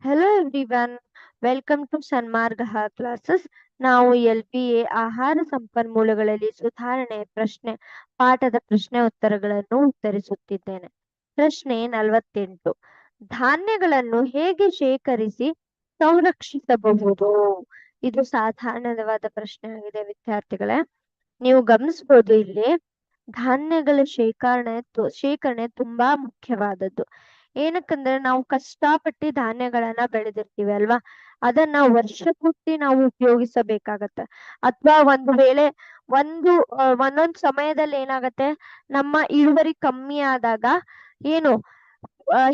Hello everyone, welcome to Sanmargaha classes. ನಾವು LPA ಆಹಾರ ಸಂಪನ್ಮೂಲಗಳಲ್ಲಿ ಸುಧಾರಣೆ ಪಾಠದ ಪ್ರಶ್ನೆ ಉತ್ತರಗಳನ್ನು ಉತ್ತರಿಸುತ್ತಿದ್ದೇನೆ. ಪ್ರಶ್ನೆ 48. ಧಾನ್ಯಗಳನ್ನು ಹೇಗೆ ಶೇಖರಿಸಿ ಸಂರಕ್ಷಿಸಬಹುದು? ಇದು ಸಾಧಾರಣವಾದ ಪ್ರಶ್ನೆ ಆಗಿದೆ ವಿದ್ಯಾರ್ಥಿಗಳೇ. ನೀವು ಗಮನಿಸಬಹುದು ಇಲ್ಲಿ ಧಾನ್ಯಗಳ ಶೇಖರಣೆ ತುಂಬಾ ಮುಖ್ಯವಾದದ್ದು. ಏನಕ್ಕಂದ್ರೆ ನಾವು ಕಷ್ಟಪಟ್ಟು ಧಾನ್ಯಗಳನ್ನ ಬೆಳೆದಿರ್ತೀವಿ ಅಲ್ವಾ, ಅದನ್ನ ವರ್ಷ ಪೂರ್ತಿ ನಾವು ಉಪಯೋಗಿಸಬೇಕಾಗತ್ತೆ. ಅಥವಾ ಒಂದು ವೇಳೆ ಒಂದೊಂದ್ ಸಮಯದಲ್ಲಿ ಏನಾಗತ್ತೆ, ನಮ್ಮ ಇಳುವರಿ ಕಮ್ಮಿ ಆದಾಗ ಏನು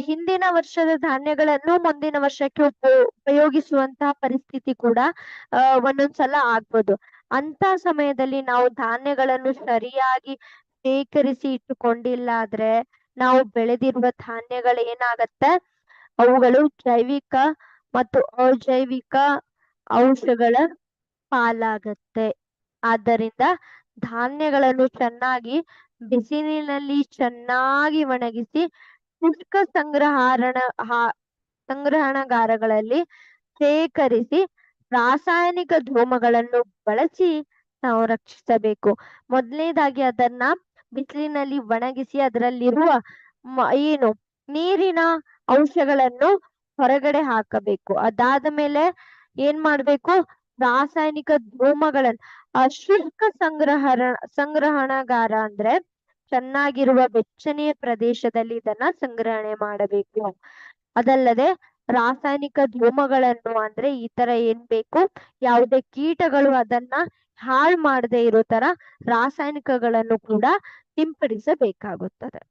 ಹಿಂದಿನ ವರ್ಷದ ಧಾನ್ಯಗಳನ್ನು ಮುಂದಿನ ವರ್ಷಕ್ಕೆ ಉಪಯೋಗಿಸುವಂತಹ ಪರಿಸ್ಥಿತಿ ಕೂಡ ಒಂದೊಂದ್ಸಲ ಆಗ್ಬೋದು. ಅಂತ ಸಮಯದಲ್ಲಿ ನಾವು ಧಾನ್ಯಗಳನ್ನು ಸರಿಯಾಗಿ ಶೇಖರಿಸಿ ಇಟ್ಟುಕೊಂಡಿಲ್ಲ ಆದ್ರೆ ನಾವು ಬೆಳೆದಿರುವ ಧಾನ್ಯಗಳು ಏನಾಗತ್ತೆ, ಅವುಗಳು ಜೈವಿಕ ಮತ್ತು ಅಜೈವಿಕ ಅಂಶಗಳ ಪಾಲಾಗತ್ತೆ. ಆದ್ದರಿಂದ ಧಾನ್ಯಗಳನ್ನು ಚೆನ್ನಾಗಿ ಬಿಸಿಲಿನಲ್ಲಿ ಚೆನ್ನಾಗಿ ಒಣಗಿಸಿ ಶುಷ್ಕ ಸಂಗ್ರಹಣಾಗಾರಗಳಲ್ಲಿ ಶೇಖರಿಸಿ ರಾಸಾಯನಿಕ ಧೂಮಗಳನ್ನು ಬಳಸಿ ಸಂರಕ್ಷಿಸಬೇಕು. ಮೊದಲನೇದಾಗಿ ಅದನ್ನ ಬಿಸಿಲಿನಲ್ಲಿ ಒಣಗಿಸಿ ಅದರಲ್ಲಿರುವ ನೀರಿನ ಅಂಶಗಳನ್ನು ಹೊರಗಡೆ ಹಾಕಬೇಕು. ಅದಾದ ಮೇಲೆ ಏನ್ ಮಾಡ್ಬೇಕು, ರಾಸಾಯನಿಕ ಧೂಮಗಳನ್ನ ಶುಷ್ಕ ಸಂಗ್ರಹಣಾಗಾರ ಅಂದ್ರೆ ಚೆನ್ನಾಗಿರುವ ಬೆಚ್ಚನೆಯ ಪ್ರದೇಶದಲ್ಲಿ ಇದನ್ನ ಸಂಗ್ರಹಣೆ ಮಾಡಬೇಕು. ಅದಲ್ಲದೆ ರಾಸಾಯನಿಕ ಧೂಮಗಳನ್ನು ಅಂದ್ರೆ ಈ ತರ ಏನ್ ಬೇಕು, ಯಾವುದೇ ಕೀಟಗಳು ಅದನ್ನ ಹಾಳು ಮಾಡದೆ ಇರೋ ತರ ರಾಸಾಯನಿಕಗಳನ್ನು ಕೂಡ ಸಿಂಪಡಿಸಬೇಕಾಗುತ್ತದೆ.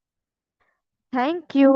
Thank you.